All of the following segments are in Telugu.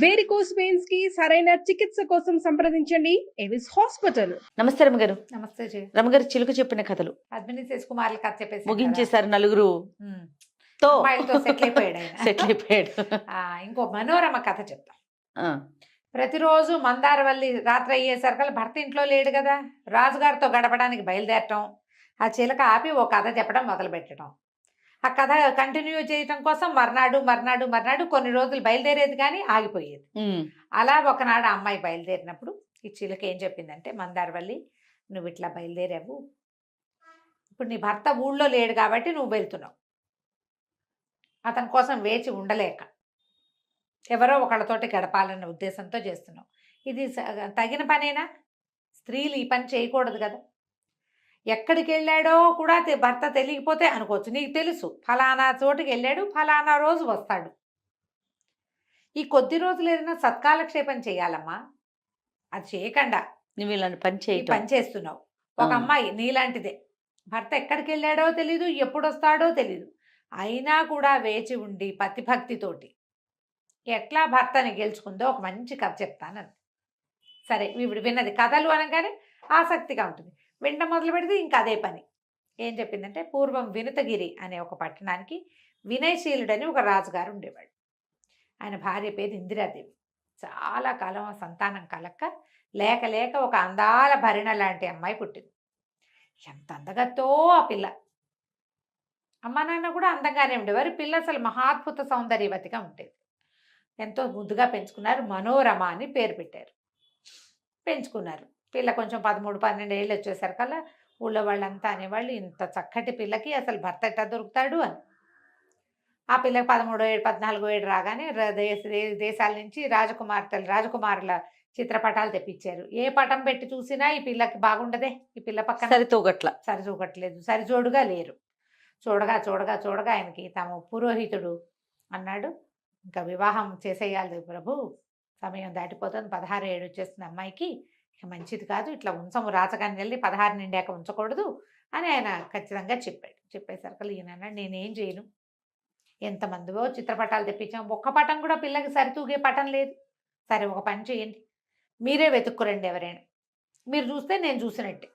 వేరికోస్ వెయిన్స్ కి సరైన చికిత్స కోసం సంప్రదించండి ఎవిస్ హాస్పిటల్. నమస్తే రమగారు. నమస్తే జీ. రమగారు, చిలుక చెప్పిన కథలు పద్మిని శశికుమార్ల కథ చెప్పేసి ముగించేశారు. నలుగురు తో సెటిల్ అయిపోయాడు ఆయన. సెటిల్ అయిపోయాడు. ఇంకో మనోరమ కథ చెప్తాం. ఆ, ప్రతిరోజు మందారవల్లి రాత్రి అయ్యేసరికి భర్త ఇంట్లో లేడు కదా, రాజుగారితో గడపడానికి బయలుదేరటం, ఆ చిలక ఆపి ఓ కథ చెప్పడం మొదలు పెట్టడం. ఆ కథ కంటిన్యూ చేయటం కోసం మర్నాడు కొన్ని రోజులు బయలుదేరేది కానీ ఆగిపోయేది. అలా ఒకనాడు ఆ అమ్మాయి బయలుదేరినప్పుడు ఈ చిలక ఏం చెప్పిందంటే, మందారవల్లి నువ్వు ఇట్లా బయలుదేరావు, ఇప్పుడు నీ భర్త ఊళ్ళో లేడు కాబట్టి నువ్వు వెళ్తున్నావు, అతని కోసం వేచి ఉండలేక ఎవరో ఒకళ్ళతోటి గడపాలన్న ఉద్దేశంతో చేస్తున్నావు. ఇది తగిన పనేనా? స్త్రీలు ఈ పని చేయకూడదు కదా. ఎక్కడికి వెళ్ళాడో కూడా భర్త తెలియకపోతే అనుకోవచ్చు, నీకు తెలుసు ఫలానా చోటుకి వెళ్ళాడు, ఫలానా రోజు వస్తాడు. ఈ కొద్ది రోజులు ఏదైనా సత్కాలక్షేపం చేయాలమ్మా, అది చేయకుండా నువ్వు ఇలాంటి పని చేస్తున్నావు. ఒక అమ్మాయి నీలాంటిదే, భర్త ఎక్కడికి వెళ్ళాడో తెలీదు, ఎప్పుడు వస్తాడో తెలీదు, అయినా కూడా వేచి ఉండి పతిభక్తితోటి ఎట్లా భర్తని గెలుచుకుందో ఒక మంచి కథ చెప్తాను. సరే, ఇప్పుడు విన్నది కథలు అనగానే ఆసక్తిగా ఉంటుంది, వినడం మొదలు పెడితే ఇంకా అదే పని. ఏం చెప్పిందంటే, పూర్వం వినుతగిరి అనే ఒక పట్టణానికి వినయశీలుడని ఒక రాజుగారు ఉండేవాడు. ఆయన భార్య పేరు ఇందిరాదేవి. చాలా కాలం సంతానం కలక్క లేక ఒక అందాల భరిణ లాంటి అమ్మాయి పుట్టింది. ఎంత అందగతో ఆ పిల్ల. అమ్మ నాన్న కూడా అందంగానే ఉండేవారు. పిల్ల అసలు మహాద్భుత సౌందర్యవతిగా ఉండేది. ఎంతో ముద్దుగా పెంచుకున్నారు. మనోరమ అని పేరు పెట్టారు. పెంచుకున్నారు. పిల్ల కొంచెం 13-12 ఏళ్ళు వచ్చేసరికల్లా ఊళ్ళో వాళ్ళంతా అనేవాళ్ళు, ఇంత చక్కటి పిల్లకి అసలు భర్త ఎట్టా దొరుకుతాడు అని. ఆ పిల్లకి 13 ఏళ్ళు 14 ఏళ్ళు రాగానే దేశాల నుంచి రాజకుమారుల చిత్రపటాలు తెప్పించారు. ఏ పటం పెట్టి చూసినా ఈ పిల్లకి బాగుండదే, ఈ పిల్ల పక్కన సరితూగట్లేదు, సరిజోడుగా లేరు. చూడగా ఆయనకి తమ పురోహితుడు అన్నాడు, ఇంకా వివాహం చేసేయాలి ప్రభు, సమయం దాటిపోతుంది, 16 ఏళ్ళు వచ్చేస్తుంది అమ్మాయికి, ఇక మంచిది కాదు, ఇట్లా ఉంచము, రాచకాన్ని వెళ్ళి 16 నిండాక ఉంచకూడదు అని ఆయన ఖచ్చితంగా చెప్పాడు. చెప్పేసరికి ఈయన అన్నాడు, నేనేం చేయను, ఎంతమందివో చిత్రపటాలు తెప్పించాం, ఒక్క పటం కూడా పిల్లకి సరితూగే పటం లేదు. సరే, ఒక పని చేయండి, మీరే వెతుక్కురండి, ఎవరైనా మీరు చూస్తే నేను చూసినట్టే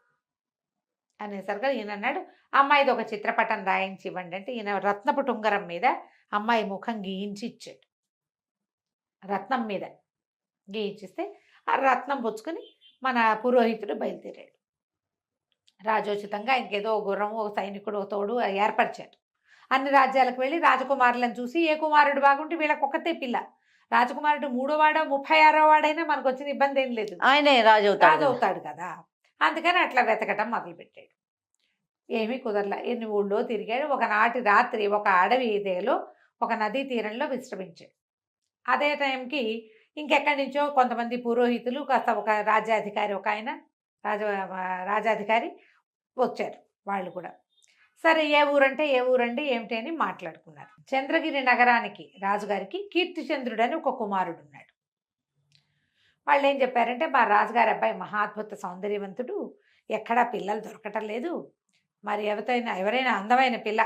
అనేసరికి ఈయన అన్నాడు, అమ్మాయిది ఒక చిత్రపటం రాయించి ఇవ్వండి అంటే, ఈయన రత్నపు టుంగరం మీద అమ్మాయి ముఖం గీయించి ఇచ్చాడు. రత్నం మీద గీయించిస్తే ఆ రత్నం పుచ్చుకొని మన పురోహితుడు బయలుదేరాడు. రాజోచితంగా ఇంకేదో గుర్రం, ఒక సైనికుడు, ఒక తోడు ఏర్పరిచారు. అన్ని రాజ్యాలకు వెళ్ళి రాజకుమారులను చూసి, ఏ కుమారుడు బాగుంటే వీళ్ళకి ఒక్కతే పిల్ల, రాజకుమారుడు 3వ వాడో 36వ వాడైనా మనకు వచ్చిన ఇబ్బంది ఏం లేదు, ఆయనే రాజు అవుతాడు కదా. అందుకని అట్లా వెతకటం మొదలుపెట్టాడు. ఏమీ కుదరలా. ఎన్ని ఊళ్ళో తిరిగాడు. ఒకనాటి రాత్రి ఒక అడవి ఇదేలో ఒక నదీ తీరంలో విశ్రమించాడు. అదే టైంకి ఇంకెక్కడి నుంచో కొంతమంది పురోహితులు, కాస్త ఒక రాజ్యాధికారి, ఒక ఆయన రాజాధికారి వచ్చారు. వాళ్ళు కూడా సరే, ఏ ఊరండి ఏమిటి అని మాట్లాడుకున్నారు. చంద్రగిరి నగరానికి రాజుగారికి కీర్తిచంద్రుడు అని ఒక కుమారుడు ఉన్నాడు. వాళ్ళు ఏం చెప్పారంటే, మా రాజుగారి అబ్బాయి మహాద్భుత సౌందర్యవంతుడు, ఎక్కడా పిల్లలు దొరకటం లేదు, మరి ఎవరైనా అందమైన పిల్ల,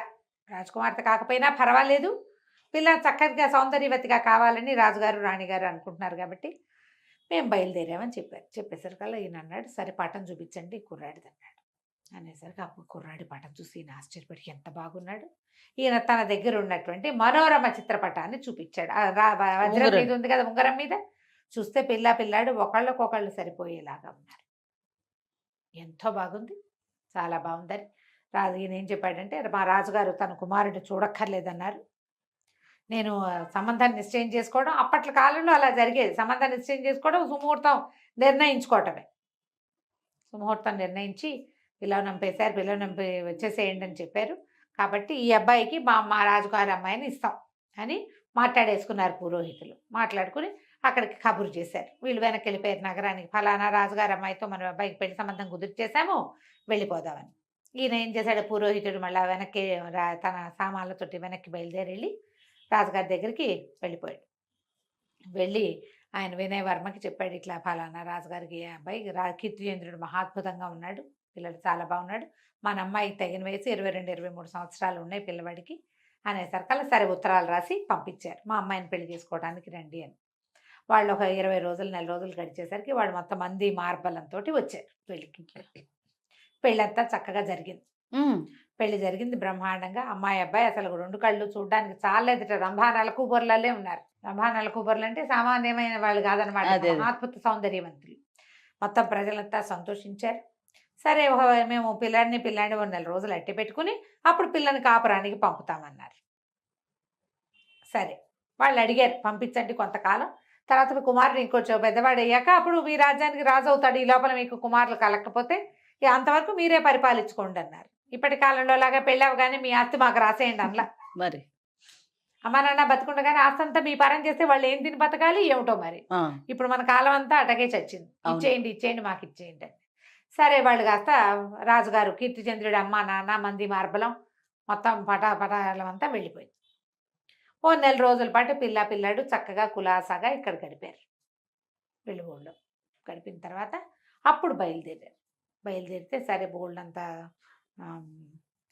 రాజకుమార్తె కాకపోయినా పర్వాలేదు, పిల్ల చక్కగా సౌందర్యవతిగా కావాలని రాజుగారు రాణిగారు అనుకుంటున్నారు కాబట్టి మేము బయలుదేరామని చెప్పారు. చెప్పేసరికల్లా ఈయన అన్నాడు, సరే పటం చూపించండి కుర్రాడిది అన్నాడు. అనేసరికి అప్పుడు కుర్రాడి పటం చూసి ఈయన ఆశ్చర్యపడి, ఎంత బాగున్నాడు. ఈయన తన దగ్గర ఉన్నటువంటి మనోరమ చిత్రపటాన్ని చూపించాడు. వజ్రం మీద ఉంది కదా, ఉంగరం మీద. చూస్తే పిల్లాడు ఒకళ్ళకొకళ్ళు సరిపోయేలాగా ఉన్నారు. ఎంతో బాగుంది, చాలా బాగుందని ఈయన ఏం చెప్పాడంటే, మా రాజుగారు తన కుమారుడు చూడక్కర్లేదన్నారు. నేను సంబంధాన్ని నిశ్చయం చేసుకోవడం, అప్పట్ల కాలంలో అలా జరిగేది, సంబంధాన్ని నిశ్చయం చేసుకోవడం, సుముహూర్తం నిర్ణయించుకోవటమే. సుముహూర్తం నిర్ణయించి పిల్లలు నంపి వచ్చేసేయండి అని చెప్పారు. కాబట్టి ఈ అబ్బాయికి మా రాజుగారి అమ్మాయిని ఇస్తాం అని మాట్లాడేసుకున్నారు పురోహితులు. మాట్లాడుకుని అక్కడికి కబురు చేశారు. వీళ్ళు వెనక్కి వెళ్ళిపోయారు నగరానికి, ఫలానా రాజుగారి అమ్మాయితో మన అబ్బాయికి పెళ్లి సంబంధం కుదిర్చేసాము, వెళ్ళిపోదామని. ఈయన ఏం చేశాడు, పురోహితుడు మళ్ళీ వెనక్కి తన సామాన్లతోటి వెనక్కి బయలుదేరి వెళ్ళి రాజుగారి దగ్గరికి వెళ్ళిపోయాడు. వెళ్ళి ఆయన వినయవర్మకి చెప్పాడు, ఇట్లా ఫలానా రాజుగారికి అబ్బాయి కీర్తిచంద్రుడు మహాద్భుతంగా ఉన్నాడు, పిల్లడు చాలా బాగున్నాడు, మన అమ్మాయికి తగిన వయసు 22-23 సంవత్సరాలు ఉన్నాయి పిల్లవాడికి అనేసరికల్లా సరే ఉత్తరాలు రాసి పంపించారు, మా అమ్మాయిని పెళ్లి చేసుకోవడానికి రండి అని. వాళ్ళు ఒక 20 రోజులు, నెల రోజులు గడిచేసరికి వాళ్ళు మొత్తం మంది మార్బలంతో వచ్చారు పెళ్ళికి. పెళ్ళంతా చక్కగా జరిగింది. పెళ్లి జరిగింది బ్రహ్మాండంగా. అమ్మాయి అబ్బాయి అసలు 2 కళ్ళు చూడడానికి చాలేదట. రంభానాల కూబర్లే ఉన్నారు. రంభానాల కూబర్లు అంటే సామాన్యమైన వాళ్ళు కాదనమాట, అదే అదే. మహాద్భుత సౌందర్యవంతులు. మొత్తం ప్రజలంతా సంతోషించారు. సరే మేము పిల్లాడిని 1 నెల రోజులు అట్టి పెట్టుకుని అప్పుడు పిల్లని కాపురానికి పంపుతామన్నారు. సరే వాళ్ళు అడిగారు, పంపించండి కొంతకాలం, తర్వాత మీ కుమారుడు ఇంకొంచెం పెద్దవాడు అయ్యాక అప్పుడు మీ రాజ్యానికి రాజు అవుతాడు, ఈ లోపల మీకు కుమారులు కలగకపోతే అంతవరకు మీరే పరిపాలించుకోండి అన్నారు. ఇప్పటి కాలంలో లాగా పెళ్ళవగానే మీ ఆస్తి మాకు రాసేయండి అనలా. మరి అమ్మా నాన్న బతుకుండగానే ఆస్తి అంతా మీ పరం చేస్తే వాళ్ళు ఏం తిని బతకాలి ఏమిటో మరి. ఇప్పుడు మన కాలం అంతా అటకే చచ్చింది. ఇచ్చేయండి మాకు ఇచ్చేయండి అని. సరే వాళ్ళు కాస్త రాజుగారు కీర్తిచంద్రుడి అమ్మ నాన్న మంది మార్బలం మొత్తం పటాపటాలం అంతా వెళ్ళిపోయింది. ఓ నెల రోజుల పాటు పిల్లాడు చక్కగా కులాసాగా ఇక్కడ గడిపారు. వెలుగుళ్ళో గడిపిన తర్వాత అప్పుడు బయలుదేరితే సరే బోల్డంతా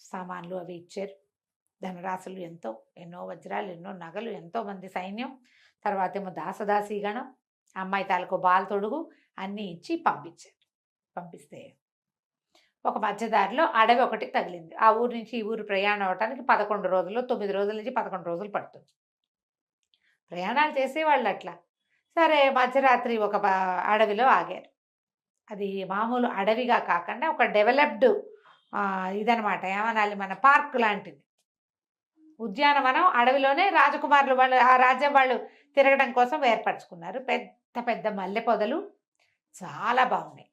సామాన్లు అవి ఇచ్చారు. ధనరాశులు ఎన్నో వజ్రాలు, ఎన్నో నగలు, ఎంతో మంది సైన్యం, తర్వాత ఏమో దాసదాసీగణం, అమ్మాయి తాలూకు బాల తొడుగు అన్నీ ఇచ్చి పంపిస్తే ఒక మధ్యదారిలో అడవి ఒకటి తగిలింది. ఆ ఊరు నుంచి ఈ ఊరు ప్రయాణం అవడానికి 11 రోజులు, 9 రోజుల నుంచి 11 రోజులు పడుతుంది. ప్రయాణాలు చేసేవాళ్ళు అట్లా. సరే మధ్యరాత్రి ఒక అడవిలో ఆగారు. అది మామూలు అడవిగా కాకుండా ఒక డెవలప్డ్ ఇదనమాట, ఏమనాలి, మన పార్క్ లాంటిది, ఉద్యానవనం. అడవిలోనే రాజకుమారులు వాళ్ళు ఆ రాజ్యం వాళ్ళు తిరగడం కోసం ఏర్పరచుకున్నారు. పెద్ద పెద్ద మల్లె పొదలు చాలా బాగున్నాయి.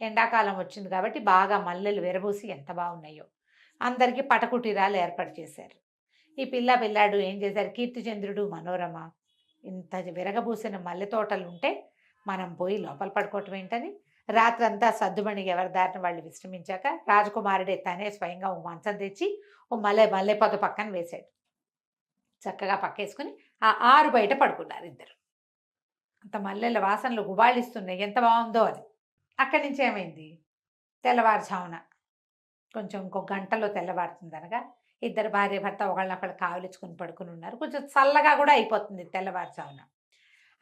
ఎండాకాలం వచ్చింది కాబట్టి బాగా మల్లెలు విరబూసి ఎంత బాగున్నాయో. అందరికీ పటకుటీరాలు ఏర్పాటు చేశారు. ఈ పిల్లాడు ఏం చేశారు, కీర్తిచంద్రుడు మనోరమ ఇంత విరగబూసిన మల్లె తోటలు ఉంటే మనం పోయి లోపల పడుకోవటం ఏంటని రాత్రంతా సద్దుమణికి ఎవరి దారిని వాళ్ళు విశ్రమించాక రాజకుమారుడే తనే స్వయంగా ఓ మంచం తెచ్చి ఓ మల్లె పొద పక్కన వేశాడు. చక్కగా పక్కేసుకుని ఆ ఆరు బయట పడుకున్నారు ఇద్దరు. అంత మల్లెల వాసనలు గుబాళిస్తున్నాయి, ఎంత బాగుందో అని. అక్కడి నుంచి ఏమైంది, తెల్లవారుజామున కొంచెం ఇంకొక గంటలో తెల్లవారుతుంది అనగా ఇద్దరు భార్య భర్త ఒకళ్ళనొకళ్ళు కావలించుకుని పడుకుని ఉన్నారు. కొంచెం చల్లగా కూడా అయిపోతుంది తెల్లవారుజామున.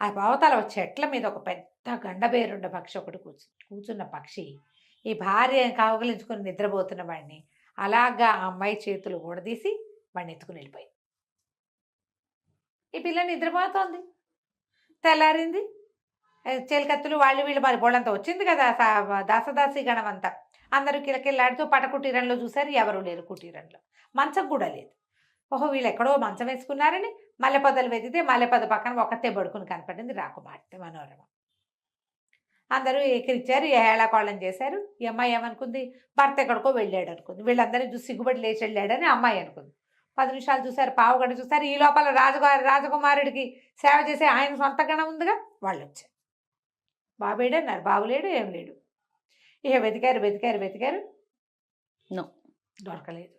ఆ అవతల చెట్ల మీద ఒక పెద్ద గండబేరుండ పక్షి ఒకటి కూర్చున్న పక్షి ఈ భార్య కావలించుకుని నిద్రపోతున్న వాడిని అలాగా ఆ అమ్మాయి చేతులు ఊడదీసి వాడిని ఎత్తుకుని వెళ్ళిపోయింది. ఈ పిల్ల నిద్రపోతోంది. తెల్లారింది, చేలికత్తులు వాళ్ళు వీళ్ళు మరి బోళ్ళంతా వచ్చింది కదా, దాసదాసి గణం అంతా. అందరూ కిలకిల్లాడుతూ పటకుటీరంలో చూశారు, ఎవరూ లేరు కుటీరంలో, మంచం కూడా లేదు. ఓహో వీళ్ళు ఎక్కడో మంచం వేసుకున్నారని మల్లెపొదలు వెతికితే మల్లెపొద పక్కన ఒకతే పడుకుని కనపడింది రాకుమార్తె మనోరమ. అందరూ ఎక్కిరిచ్చారు, హేళాకోళం చేశారు. ఈ అమ్మాయి ఏమనుకుంది, భర్త ఎక్కడికో వెళ్ళాడు అనుకుంది. వీళ్ళందరినీ చూసి సిగ్గుబడి లేచి వెళ్ళాడని అమ్మాయి అనుకుంది. 10 నిమిషాలు చూశారు, పావుగంట చూశారు. ఈ లోపల రాజకుమారుడికి సేవ చేసే ఆయన సొంత గణం ఉందిగా, వాళ్ళు వచ్చారు. బాబేడన్నారు, బాబులేడు, ఏం లేడు. ఇక వెతికారు దొరకలేదు.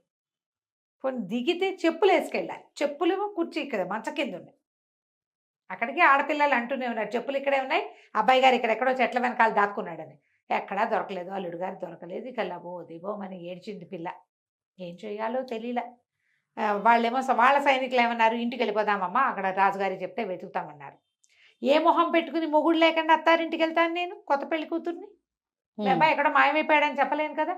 కొన్ని దిగితే చెప్పులు వేసుకెళ్ళాలి, చెప్పులేమో కుర్చీ ఇక్కడ మంచ కింద ఉన్నాయి. అక్కడికి ఆడపిల్లలు అంటూనే ఉన్నారు, చెప్పులు ఇక్కడే ఉన్నాయి, అబ్బాయి గారు ఇక్కడెక్కడో చెట్ల వెనకాల దాక్కున్నాడని. ఎక్కడా దొరకలేదు, అల్లుడు గారు దొరకలేదు. ఇక లబోదిబోమని ఏడ్చింది పిల్ల. ఏం చేయాలో తెలియలే. వాళ్ళేమో వాళ్ళ సైనికులు ఏమన్నారు, ఇంటికి వెళ్ళిపోదామమ్మా, అక్కడ రాజుగారికి చెప్తే వెతుకుతామన్నారు. ఏ మొహం పెట్టుకుని మొగుడు లేకుండా అత్తారింటికి వెళ్తాను నేను, కొత్త పెళ్లి కూతుర్ని, అబ్బాయి ఎక్కడ మాయమైపోయాడని చెప్పలేను కదా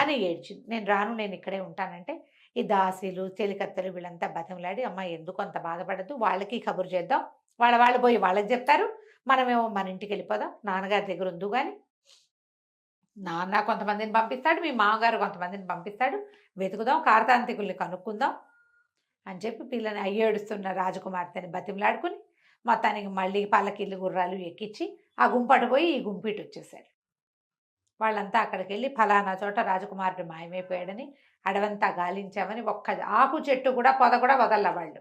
అని ఏడ్చింది. నేను రాను, నేను ఇక్కడే ఉంటానంటే ఈ దాసీలు చెలికత్తెలు వీళ్ళంతా బతంలాడి, అమ్మ ఎందుకు అంత బాధపడద్దు, వాళ్ళకి కబురు చేద్దాం, వాళ్ళు పోయి వాళ్ళకి చెప్తారు, మనమేమో మన ఇంటికి వెళ్ళిపోదాం, నాన్నగారి దగ్గర ఉందు కానీ నాన్న కొంతమందిని పంపిస్తాడు, మీ మామగారు కొంతమందిని పంపిస్తాడు, వెతుకుదాం, కార్తాంతికుల్ని కనుక్కుందాం అని చెప్పి పిల్లని అయ్యేడుస్తున్న రాజకుమార్తెని బతిమలాడుకుని మొత్తానికి మళ్ళీ పల్లకిల్లు గుర్రాలు ఎక్కించి ఆ గుంపటు పోయి ఈ గుంపిటి వచ్చేసారు. వాళ్ళంతా అక్కడికి వెళ్ళి ఫలానా చోట రాజకుమారుడు మాయమైపోయాడని అడవంతా గాలించామని ఒక్క ఆకు చెట్టు కూడా పొద కూడా వదల్ల వాళ్ళు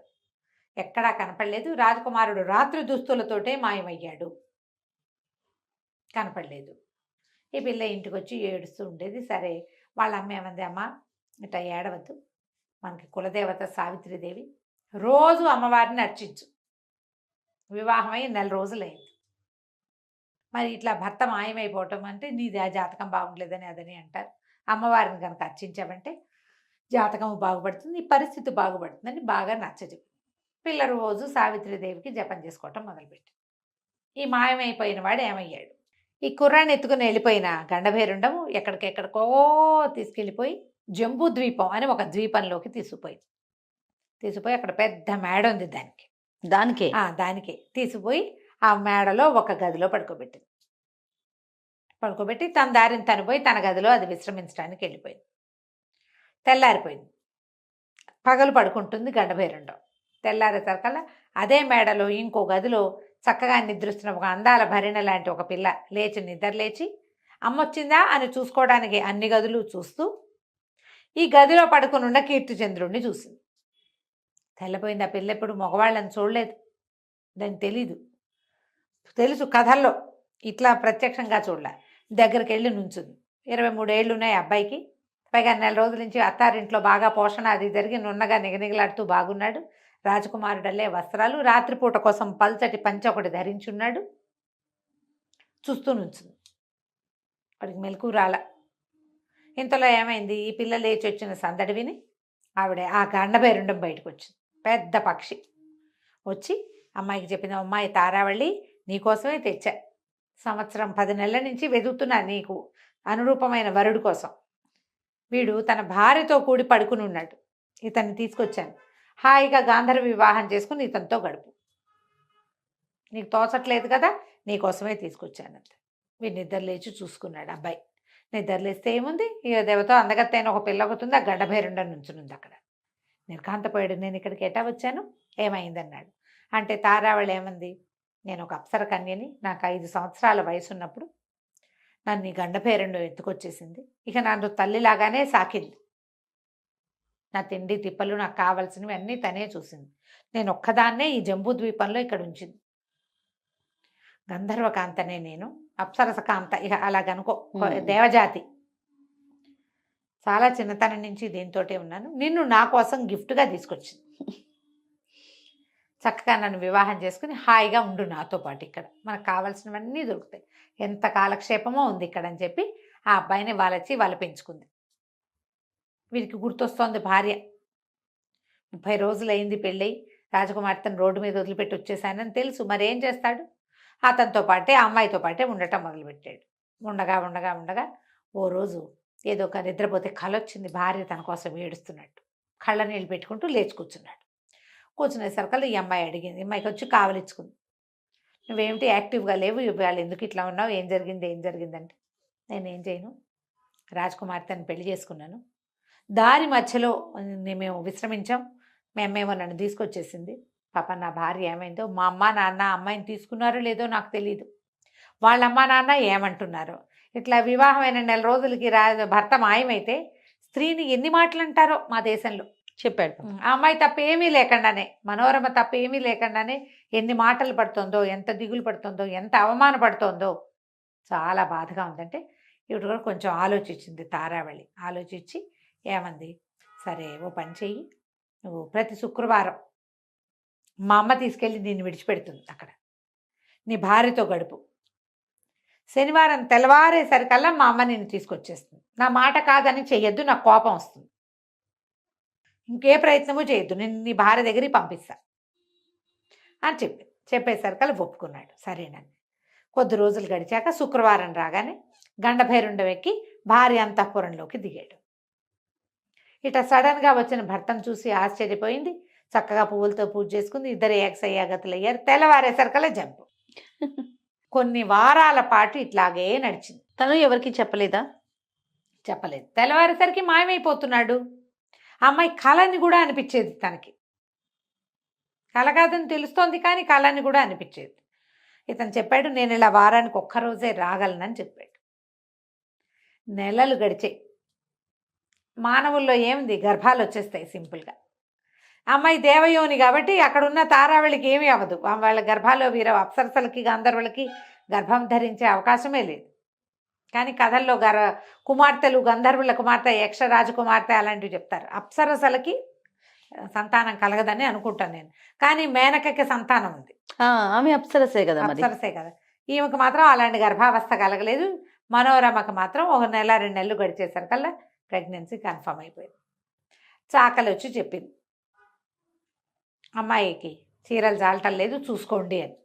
ఎక్కడా కనపడలేదు. రాజకుమారుడు రాత్రి దుస్తులతోటే మాయమయ్యాడు, కనపడలేదు. ఈ పిల్ల ఇంటికి వచ్చి ఏడుస్తూ ఉండేది. సరే వాళ్ళ అమ్మ ఏమంది, అమ్మ ఇట్లా ఏడవద్దు, మనకి కులదేవత సావిత్రిదేవి, రోజు అమ్మవారిని అర్చించు, వివాహమై 1 నెల రోజులైంది, మరి ఇట్లా భర్త మాయమైపోవటం అంటే నీది జాతకం బాగుండలేదని అదని అంటారు. అమ్మవారిని కనుక అర్చించామంటే జాతకం బాగుపడుతుంది, పరిస్థితి బాగుపడుతుందని బాగా నచ్చజెప్పి పిల్ల రోజు సావిత్రిదేవికి జపం చేసుకోవటం మొదలుపెట్టి ఈ మాయమైపోయిన వాడు ఏమయ్యాడు? ఈ కుర్రాన్ని ఎత్తుకుని వెళ్ళిపోయిన గండభేరుండము ఎక్కడికెక్కడికో తీసుకెళ్ళిపోయి జంబూ ద్వీపం అని ఒక ద్వీపంలోకి తీసుకుపోయి అక్కడ పెద్ద మేడ ఉంది దానికి. దానికే దానికే తీసుకుపోయి ఆ మేడలో ఒక గదిలో పడుకోబెట్టి తన దారిని తను పోయి తన గదిలో అది విశ్రమించడానికి వెళ్ళిపోయింది. తెల్లారిపోయింది. పగలు పడుకుంటుంది గండభైరుండం. తెల్లారేసరికల్లా అదే మేడలో ఇంకో గదిలో చక్కగా నిద్రిస్తున్న ఒక అందాల భరిణ లాంటి ఒక పిల్ల నిద్రలేచి అమ్మొచ్చిందా అని చూసుకోవడానికి అన్ని గదులు చూస్తూ ఈ గదిలో పడుకునున్న కీర్తిచంద్రుడిని చూసింది. తెల్లపోయింది. ఆ పిల్ల ఎప్పుడు మగవాళ్ళని చూడలేదు, దానికి తెలుసు కథల్లో, ఇట్లా ప్రత్యక్షంగా చూడలే. దగ్గరికి వెళ్ళి నుంచుంది. 23 ఏళ్ళు ఉన్నాయి అబ్బాయికి. పైగా 4 రోజుల నుంచి అత్తారింట్లో బాగా పోషణ అది జరిగి నున్నగా నిగనిగలాడుతూ బాగున్నాడు. రాజకుమారుడల్లే వస్త్రాలు, రాత్రిపూట కోసం పల్చటి పంచ ఒకటి ధరించున్నాడు. చూస్తూ నుంచుంది. వాడికి మెలకు రాల. ఇంతలో ఏమైంది, ఈ పిల్ల లేచి వచ్చిన సందడి విని ఆవిడ ఆ గండభైరుండం బయటకు వచ్చింది. పెద్ద పక్షి వచ్చి అమ్మాయికి చెప్పింది, అమ్మాయి తారావళి నీకోసమే తెచ్చా. సంవత్సరం 10 నెలల నుంచి వెతుకుతున్నా నీకు అనురూపమైన వరుడు కోసం. వీడు తన భార్యతో కూడి పడుకుని ఉన్నాడు. ఇతన్ని తీసుకొచ్చాను. హాయిగా గాంధర్వ వివాహం చేసుకుని ఇతనితో గడుపు. నీకు తోచట్లేదు కదా, నీకోసమే తీసుకొచ్చానంత. వీడు నిద్ర లేచి చూసుకున్నాడు. అబ్బాయి నిద్రలేస్తే ఏముంది, ఇక దేవతో అందగత్తైన ఒక పిల్ల ఒకతుంది. ఆ గండభైరుండం నుంచునుంది అక్కడ. నిర్కాంతపోయాడు. నేను ఇక్కడికి ఎటా వచ్చాను, ఏమైందన్నాడు. అంటే తారావళి ఏమంది, నేను ఒక అప్సర కన్యని, నాకు 5 సంవత్సరాల వయసు ఉన్నప్పుడు నన్ను ఈ గండభైరుండం ఎత్తుకొచ్చేసింది. ఇక నన్ను తల్లిలాగానే సాకింది. నా తిండి తిప్పలు నాకు కావాల్సినవి అన్నీ తనే చూసింది. నేను ఒక్కదాన్నే ఈ జంబూ ద్వీపంలో ఇక్కడ ఉంచింది. గంధర్వకాంతనే నేను, అప్సరస కాంత, ఇక అలాగనుకో, దేవజాతి. చాలా చిన్నతనం నుంచి దీంతోటే ఉన్నాను. నిన్ను నా కోసం గిఫ్ట్గా తీసుకొచ్చింది. చక్కగా నన్ను వివాహం చేసుకుని హాయిగా ఉండు నాతో పాటు, ఇక్కడ మనకు కావాల్సినవన్నీ దొరుకుతాయి, ఎంత కాలక్షేపమో ఉంది ఇక్కడ అని చెప్పి ఆ అబ్బాయిని వాళ్ళు పెంచుకుంది. వీరికి గుర్తొస్తోంది భార్య. 30 రోజులు అయింది పెళ్ళై, రాజకుమార్తెను రోడ్డు మీద వదిలిపెట్టి వచ్చేసానని తెలుసు. మరి ఏం చేస్తాడు, అతనితో పాటే ఆ అమ్మాయితో పాటే ఉండటం మొదలుపెట్టాడు. ఉండగా ఓ రోజు ఏదో ఒక నిద్రపోతే కళ వచ్చింది. భార్య తన కోసం ఏడుస్తున్నట్టు కళ్ళ నీళ్ళు పెట్టుకుంటూ లేచి కూర్చున్నాడు. కూర్చునేసరికల్లా ఈ అమ్మాయి అడిగింది. అమ్మాయికి వచ్చి కావలిచ్చుకుంది. నువ్వేమిటి యాక్టివ్గా లేవు, ఇవాళ ఎందుకు ఇట్లా ఉన్నావు, ఏం జరిగిందంటే, నేనేం చేయను, రాజకుమార్తెను పెళ్లి చేసుకున్నాను. దారి మధ్యలో మేము విశ్రమించాం. మేమేమో నన్ను తీసుకొచ్చేసింది. పాప నా భార్య ఏమైందో, మా అమ్మ నాన్న అమ్మాయిని తీసుకున్నారో లేదో నాకు తెలియదు. వాళ్ళ అమ్మ నాన్న ఏమంటున్నారో. ఇట్లా వివాహమైన 4 రోజులకి భర్త మాయమైతే స్త్రీని ఎన్ని మాటలు అంటారో మా దేశంలో. చెప్పాడు. ఆ అమ్మాయి తప్పేమీ లేకుండానే, మనోరమ తప్పేమీ లేకుండానే ఎన్ని మాటలు పడుతుందో, ఎంత దిగులు పడుతుందో, ఎంత అవమానపడుతోందో. చాలా బాధగా ఉందంటే ఇవి కూడా కొంచెం ఆలోచించింది తారావళి. ఆలోచించి ఏమంది, సరే ఓ పని చెయ్యి, నువ్వు ప్రతి శుక్రవారం మా అమ్మ తీసుకెళ్ళి నిన్ను విడిచిపెడుతుంది, అక్కడ నీ భార్యతో గడుపు. శనివారం తెల్లవారేసరికల్లా మా అమ్మ నిన్ను తీసుకొచ్చేస్తుంది. నా మాట కాదని చెయ్యొద్దు, నాకు కోపం వస్తుంది. ఇంకే ప్రయత్నమూ చేయొద్దు, నేను నీ భార్య దగ్గరికి పంపిస్తా అని చెప్పేసరికల్లా ఒప్పుకున్నాడు. సరేనండి. కొద్ది రోజులు గడిచాక శుక్రవారం రాగానే గండభైరుండం ఎక్కి భార్య అంతఃపురంలోకి దిగాడు. ఇట సడన్గా వచ్చిన భర్తను చూసి ఆశ్చర్యపోయింది. చక్కగా పువ్వులతో పూజ చేసుకుంది. ఇద్దరు ఏకసయ్యాగతులయ్యారు. తెల్లవారేసరికల్లా జంపు. కొన్ని వారాల పాటు ఇట్లాగే నడిచింది. తను ఎవరికి చెప్పలేదా? చెప్పలేదు. తెల్లవారేసరికి మాయమైపోతున్నాడు. అమ్మాయి కళని కూడా అనిపించేది తనకి. కళ కాదని తెలుస్తోంది కానీ కళని కూడా అనిపించేది. ఇతను చెప్పాడు, నేను ఇలా వారానికి ఒక్కరోజే రాగలనని చెప్పాడు. నెలలు గడిచాయి. మానవుల్లో ఏముంది, గర్భాలు వచ్చేస్తాయి సింపుల్గా. అమ్మాయి దేవయోని కాబట్టి అక్కడున్న తారావళికి ఏమీ అవ్వదు. వాళ్ళ గర్భాల్లో అప్సరసలకి గంధర్వులకి గర్భం ధరించే అవకాశమే లేదు. కానీ కథల్లో కుమార్తెలు, గంధర్వుల కుమార్తె, యక్ష రాజకుమార్తె అలాంటివి చెప్తారు. అప్సరసలకి సంతానం కలగదని అనుకుంటాను నేను. కానీ మేనకకి సంతానం ఉంది. ఆమె అప్సరసే కదా, అప్సరసే కదా. ఈమెకు మాత్రం అలాంటి గర్భావస్థ కలగలేదు. మనోరమకు మాత్రం 1 నెల 2 నెలలు గడిచేసరికల్లా ప్రెగ్నెన్సీ కన్ఫర్మ్ అయిపోయింది. చాకలి వచ్చి చెప్పింది, అమ్మాయికి చీరలు చాలటం లేదు, చూసుకోండి అని.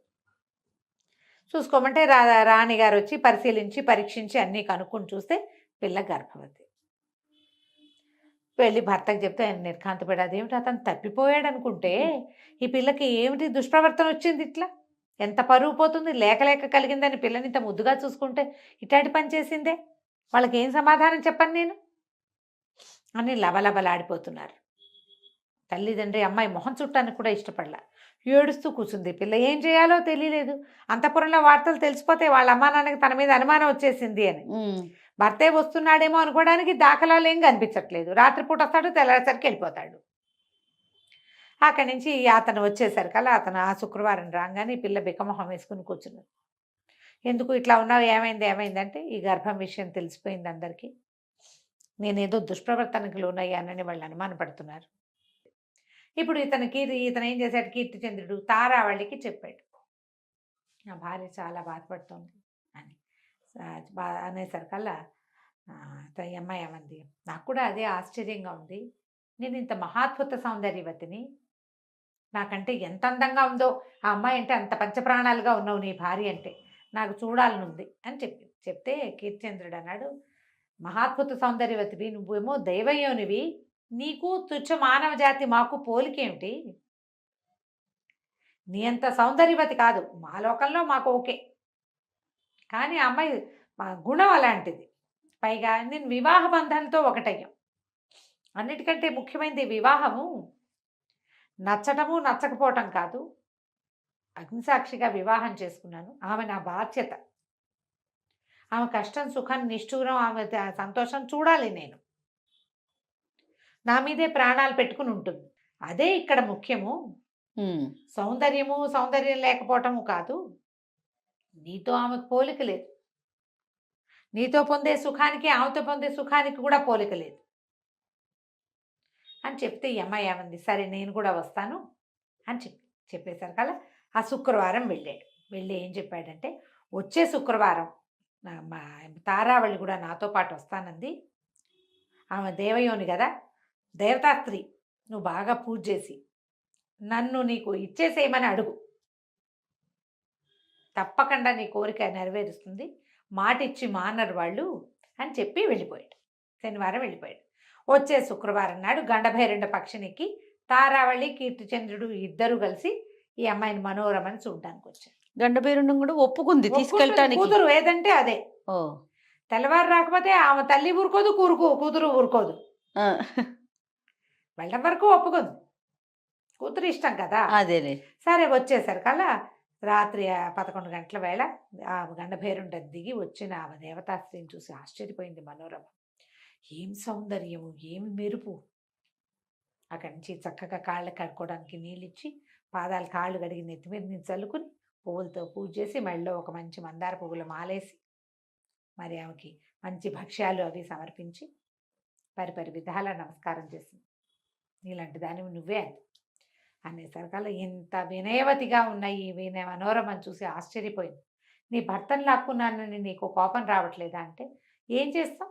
చూసుకోమంటే రాణి గారు వచ్చి పరిశీలించి పరీక్షించి అన్నీ కనుక్కొని చూస్తే పిల్ల గర్భవతి. వెళ్ళి భర్తకి చెప్తే ఆయన నిర్ఘాంతపడి, అదేమిటి అతను తప్పిపోయాడు అనుకుంటే ఈ పిల్లకి ఏమిటి దుష్ప్రవర్తన వచ్చింది, ఇట్లా ఎంత పరువు పోతుంది, లేక లేక కలిగిందని పిల్లని ఇంత ముద్దుగా చూసుకుంటే ఇట్లాంటి పని చేసిందే, వాళ్ళకి ఏం సమాధానం చెప్పను నేను అని లబలబలాడిపోతున్నారు. తల్లిదండ్రి అమ్మాయి మొహం చుట్టానికి కూడా ఇష్టపడలా, ఏడుస్తూ కూర్చుంది. పిల్ల ఏం చేయాలో తెలియలేదు. అంతఃపురంలో వార్తలు తెలిసిపోతే వాళ్ళ అమ్మా నాన్నకి తన మీద అనుమానం వచ్చేసింది అని. భర్తే వస్తున్నాడేమో అనుకోవడానికి దాఖలాలు ఏం కనిపించట్లేదు. రాత్రిపూట వస్తాడు, తెల్లారేసరికి వెళ్ళిపోతాడు. అక్కడి నుంచి అతను వచ్చేసరికల్లా అతను ఆ శుక్రవారం రాగానే ఈ పిల్ల బిక్కమొహం వేసుకుని కూర్చున్నాడు. ఎందుకు ఇట్లా ఉన్నావు, ఏమైంది ఏమైందంటే ఈ గర్భం విషయం తెలిసిపోయింది అందరికీ, నేనేదో దుష్ప్రవర్తనకు లోనయ్యానని వాళ్ళు అనుమానపడుతున్నారు. ఇప్పుడు ఇతను ఏం చేశాడు, కీర్తిచంద్రుడు తారావళికి చెప్పాడు, నా భార్య చాలా బాధపడుతోంది అని. అనేసరికల్లా ఈ అమ్మాయి ఏమంది, నాకు కూడా అదే ఆశ్చర్యంగా ఉంది, నేను ఇంత మహాద్భుత సౌందర్యవతిని, నాకంటే ఎంత అందంగా ఉందో ఆ అమ్మాయి అంటే, అంత పంచప్రాణాలుగా ఉన్నావు నీ భార్య అంటే, నాకు చూడాలనుంది అని చెప్తే కీర్తిచంద్రుడు అన్నాడు, మహాద్భుత సౌందర్యవతివి, నువ్వేమో దైవయోనివి, నీకు తుచ్చ మానవ జాతి మాకు పోలికేమిటి, నీ అంత సౌందర్యవతి కాదు, మా లోకంలో మాకు ఓకే, కానీ ఆ అమ్మాయి మా గుణం అలాంటిది, పైగా నేను వివాహ బంధంతో ఒకటయ్యాం, అన్నిటికంటే ముఖ్యమైనది వివాహము నచ్చటము నచ్చకపోవటం కాదు, అగ్నిసాక్షిగా వివాహం చేసుకున్నాను, ఆమె నా బాధ్యత, ఆమె కష్టం సుఖం నిష్ఠూరం ఆమె సంతోషం చూడాలి, నేను నా మీదే ప్రాణాలు పెట్టుకుని ఉంటుంది, అదే ఇక్కడ ముఖ్యము, సౌందర్యం లేకపోవటము కాదు, నీతో ఆమెకు పోలిక లేదు, నీతో పొందే సుఖానికి ఆమెతో పొందే సుఖానికి కూడా పోలిక లేదు అని చెప్తే ఈ అమ్మాయి ఏమంది, సరే నేను కూడా వస్తాను అని చెప్పేసరికల్లా ఆ శుక్రవారం వెళ్ళి ఏం చెప్పాడంటే, వచ్చే శుక్రవారం మా తారావళి కూడా నాతో పాటు వస్తానంది, ఆమె దేవయోని కదా, దేవతా స్త్రీ, నువ్వు బాగా పూజ చేసి నన్ను నీకు ఇచ్చేసేయమని అడుగు, తప్పకుండా నీ కోరిక నెరవేరుస్తుంది, మాట ఇచ్చి మానరు వాళ్ళు అని చెప్పి వెళ్ళిపోయాడు. శనివారం వెళ్ళిపోయాడు. వచ్చే శుక్రవారం నాడు గండభైరండ పక్షినికి తారావళి కీర్తిచంద్రుడు ఇద్దరు కలిసి ఈ అమ్మాయిని మనోరమని చూడడానికి వచ్చారు. గండభైరుండం కూడా ఒప్పుకుంది తీసుకెళ్ళటానికి, కూతురు ఏదంటే అదే, తెల్లవారు రాకపోతే ఆమె తల్లి ఊరుకోదు, కూతురు ఊరుకోదు, వెళ్ళడం వరకు ఒప్పుకుంది, కూతురు ఇష్టం కదా. అదేలే. సరే వచ్చేసరికల్లా రాత్రి 11 గంటల వేళ ఆ గండభైరుండ దిగి వచ్చిన ఆమె దేవతాస్త్రీని చూసి ఆశ్చర్యపోయింది మనోరమ. ఏం సౌందర్యము, ఏమి మెరుపు. అక్కడి నుంచి చక్కగా కాళ్ళు కడుక్కోవడానికి నీళ్ళిచ్చి పాదాలు కాళ్ళు కడిగి నెత్తి మీద నుంచి చల్లుకుని పువ్వులతో పూజ చేసి మెళ్ళలో ఒక మంచి మందార పువ్వులు మాలేసి మరి ఆమెకి మంచి భక్ష్యాలు అవి సమర్పించి పరిపరి విధాల నమస్కారం చేసింది. నీలాంటి దానివి నువ్వే అనేసరికల్లా ఇంత వినయవతిగా ఉన్న ఈ మనోరమని చూసి ఆశ్చర్యపోయింది. నీ భర్తను లాక్కున్నానని నీకు కోపం రావట్లేదా అంటే, ఏం చేస్తాం,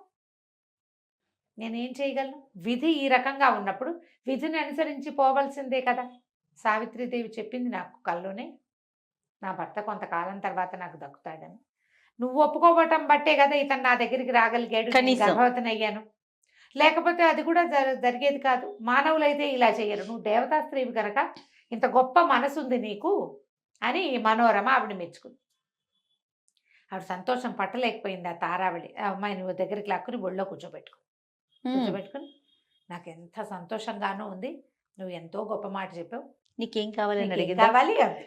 నేనేం చేయగలను, విధి ఈ రకంగా ఉన్నప్పుడు విధిని అనుసరించి పోవలసిందే కదా. సావిత్రీదేవి చెప్పింది నాకు కల్లోనే, నా భర్త కొంతకాలం తర్వాత నాకు దక్కుతాడని. నువ్వు ఒప్పుకోవటం బట్టే కదా ఇతను నా దగ్గరికి రాగలిగాడు, గర్భవతిని అయ్యాను, లేకపోతే అది కూడా జరిగేది కాదు. మానవులైతే ఇలా చేయరు, నువ్వు దేవతా స్త్రీవి కనుక ఇంత గొప్ప మనసు ఉంది నీకు అని మనోరమ ఆవిడ మెచ్చుకుంది. ఆవిడ సంతోషం పట్టలేకపోయింది. ఆ తారావళి ఆ అమ్మాయి నువ్వు దగ్గరికి లాక్కుని ఒళ్ళో కూర్చోబెట్టుకుని నాకు ఎంత సంతోషంగానూ ఉంది, నువ్వు ఎంతో గొప్ప మాట చెప్పావు, నీకేం కావాలని కావాలి అది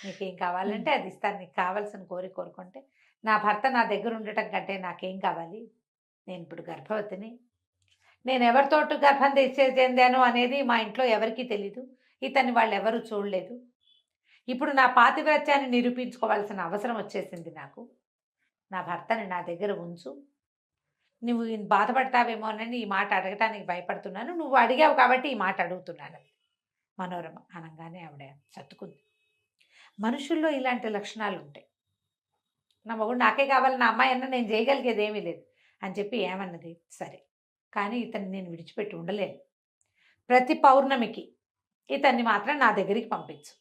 నీకేం కావాలంటే అది ఇస్తాను, నీకు కావాల్సిన కోరుకుంటే, నా భర్త నా దగ్గర ఉండటం కంటే నాకేం కావాలి, నేను ఇప్పుడు గర్భవతిని, నేను ఎవరితోటి గర్భం చెందాను అనేది మా ఇంట్లో ఎవరికీ తెలీదు, ఇతన్ని వాళ్ళు ఎవరు చూడలేదు, ఇప్పుడు నా పాతివ్రత్యాన్ని నిరూపించుకోవాల్సిన అవసరం వచ్చేసింది నాకు, నా భర్తని నా దగ్గర ఉంచు, నువ్వు బాధపడతావేమోనని ఈ మాట అడగటానికి భయపడుతున్నాను, నువ్వు అడిగావు కాబట్టి ఈ మాట అడుగుతున్నాను మనోరమ అనగానే ఆవిడ సర్దుకుంది. మనుషుల్లో ఇలాంటి లక్షణాలు ఉంటాయి. నా మగుడు నాకే కావాలి, నా అమ్మాయి అన్న నేను చేయగలిగేది ఏమీ లేదు అని చెప్పి ఏమన్నది, సరే కానీ ఇతన్ని నేను విడిచిపెట్టి ఉండలేను, ప్రతి పౌర్ణమికి ఇతన్ని మాత్రం నా దగ్గరికి పంపించు,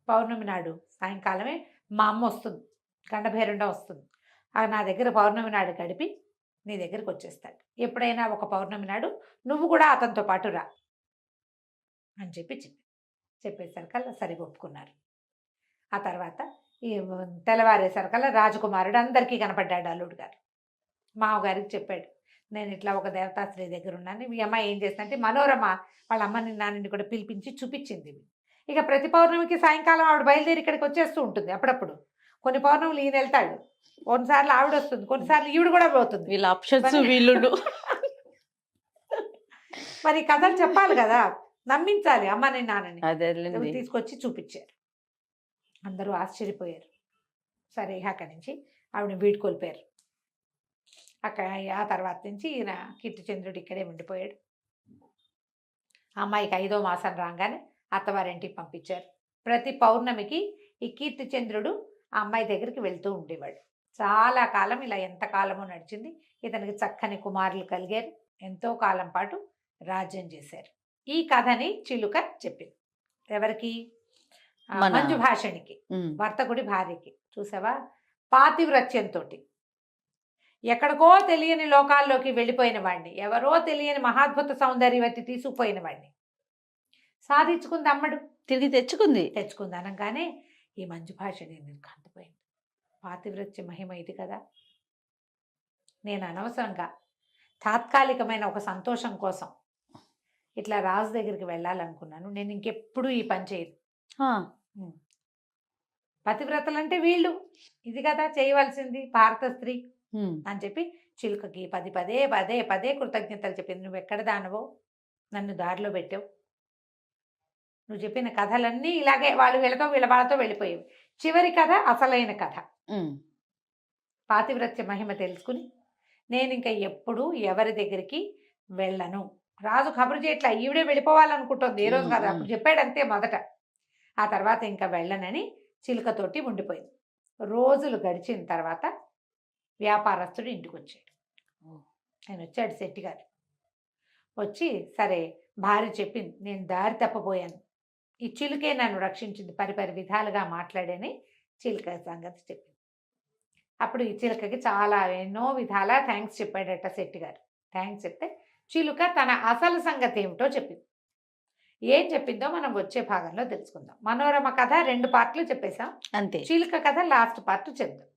పౌర్ణమి నాడు సాయంకాలమే మా అమ్మ వస్తుంది, గండభేరుండ వస్తుంది. నా దగ్గర పౌర్ణమి నాడు గడిపి నీ దగ్గరికి వచ్చేస్తాడు. ఎప్పుడైనా ఒక పౌర్ణమి నాడు నువ్వు కూడా అతనితో పాటు రా అని చెప్పేసరికల్లా సరే ఒప్పుకున్నారు. ఆ తర్వాత ఈ తెల్లవారేసరికల్లా రాజకుమారుడు అందరికీ కనపడ్డాడు. అల్లుడు గారు మామగారికి చెప్పాడు, నేను ఇట్లా ఒక దేవతాశ్రీ దగ్గర ఉన్నాను. మీ అమ్మాయి ఏం చేస్తుందంటే మనోరమ వాళ్ళ అమ్మని నాన్నని కూడా పిలిపించి చూపించింది. ఇక ప్రతి పౌర్ణమికి సాయంకాలం ఆవిడ బయలుదేరి ఇక్కడికి వచ్చేస్తూ ఉంటుంది. అప్పుడప్పుడు కొన్ని పౌర్ణములు ఈయన వెళ్తాడు, కొన్నిసార్లు ఆవిడ వస్తుంది, కొన్నిసార్లు ఈవిడ కూడా పోతుంది. వీళ్ళ ఆప్షన్స్ వీళ్ళు మరి కథలు చెప్పాలి కదా, నమ్మించాలి అమ్మని నాన్నని. అదే తీసుకొచ్చి చూపించారు. అందరూ ఆశ్చర్యపోయారు. సరే అక్కడి నుంచి ఆవిడ వీడుకొల్పారు. అక్కడ ఆ తర్వాత నుంచి ఈయన కీర్తిచంద్రుడు ఇక్కడే ఉండిపోయాడు. అమ్మాయికి 5వ మాసం రాగానే అత్తవారింటికి పంపించారు. ప్రతి పౌర్ణమికి ఈ కీర్తిచంద్రుడు ఆ అమ్మాయి దగ్గరికి వెళ్తూ ఉండేవాడు. చాలా కాలం ఇలా ఎంత కాలమో నడిచింది. ఇతనికి చక్కని కుమారులు కలిగారు. ఎంతో కాలం పాటు రాజ్యం చేశారు. ఈ కథని చిలుక చెప్పింది ఎవరికి? మంజుభాషిణికి, వర్తకుడి భార్యకి. చూసావా, పాతివ్రత్యంతో ఎక్కడికో తెలియని లోకాల్లోకి వెళ్ళిపోయిన వాడిని, ఎవరో తెలియని మహాద్భుత సౌందర్యవతి తీసుకుపోయిన వాడిని సాధించుకుంది అమ్మడు, తిరిగి తెచ్చుకుంది అనగానే ఈ మంజుభాషిణి నిర్ఘాంతపోయింది. పాతివ్రత్య మహిమ ఇది కదా, నేను అనవసరంగా తాత్కాలికమైన ఒక సంతోషం కోసం ఇట్లా రాజు దగ్గరికి వెళ్ళాలనుకున్నాను. నేను ఇంకెప్పుడు ఈ పని చేయదు. పతివ్రతలు అంటే వీళ్ళు, ఇది కదా చేయవలసింది భారత స్త్రీ అని చెప్పి చిలుకకి పదే కృతజ్ఞతలు చెప్పింది. నువ్వు ఎక్కడ దానవో, నన్ను దారిలో పెట్టావు, నువ్వు చెప్పిన కథలన్నీ ఇలాగే వీళ్ళ వాళ్ళతో వెళ్ళిపోయేవి. చివరి కథ అసలైన కథ. పాతివ్రత్య మహిమ తెలుసుకుని నేను ఇంకా ఎప్పుడు ఎవరి దగ్గరికి వెళ్ళను. రాజు కబురు చేయట్లా, ఈవిడే వెళ్ళిపోవాలనుకుంటుంది. ఏ రోజు కాదు, అప్పుడు చెప్పాడంతే మొదట. ఆ తర్వాత ఇంకా వెళ్ళనని చిలుకతోటి ఉండిపోయింది. రోజులు గడిచిన తర్వాత వ్యాపారస్తుడు ఇంటికి వచ్చాడు. ఆయన వచ్చాడు, శెట్టి గారు వచ్చి, సరే భార్య చెప్పింది, నేను దారి తప్పబోయాను, ఈ చిలుకే నన్ను రక్షించింది, పరిపరి విధాలుగా మాట్లాడని చిలుక సంగతి చెప్పింది. అప్పుడు ఈ చిలుకకి చాలా ఎన్నో విధాలా థ్యాంక్స్ చెప్పాడట శెట్టి గారు. థ్యాంక్స్ చెప్తే చిలుక తన అసలు సంగతి ఏమిటో చెప్పింది. ఏం చెప్పిందో మనం వచ్చే భాగంలో తెలుసుకుందాం. మనోరమ కథ 2 పార్ట్లు చెప్పేశాం, అంతే. చిలుక కథ లాస్ట్ పార్ట్ చెప్దాం.